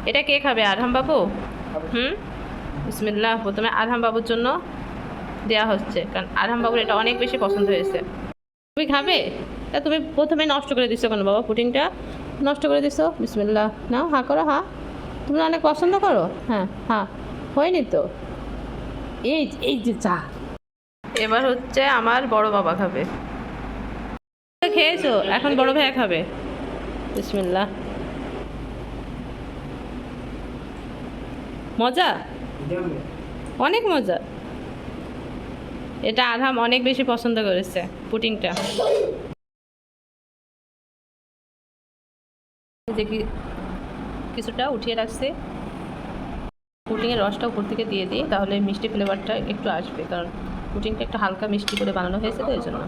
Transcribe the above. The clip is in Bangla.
এটা কে খাবে? আরহাম বাবু। হুম, বিসমিল্লাহ। প্রথমে আরহাম বাবুর জন্য দেওয়া হচ্ছে, কারণ আরহাম বাবুর এটা অনেক বেশি পছন্দ হয়েছে। তুমি খাবে? তা তুমি প্রথমে নষ্ট করে দিছো কেন বাবা? পুডিংটা নষ্ট করে দিছো। বিসমিল্লাহ, নাও, হা করো, হা। তুমি অনেক পছন্দ করো। হ্যাঁ, হ্যাঁ, হয়নি তো। এই এই যে চা। এবার হচ্ছে আমার বড় বাবা খাবে। খেয়েছো, এখন বড় ভাইয়া খাবে। বিসমিল্লাহ। মজা, অনেক মজা। এটা আরহাম অনেক বেশি পছন্দ করেছে পুডিংটা। যে কিছুটা উঠিয়ে রাখছে, পুডিংয়ের রসটা উপর থেকে দিয়ে দিই, তাহলে মিষ্টি ফ্লেভারটা একটু আসবে, কারণ পুডিংটা একটু হালকা মিষ্টি করে বানানো হয়েছে তো এই জন্য।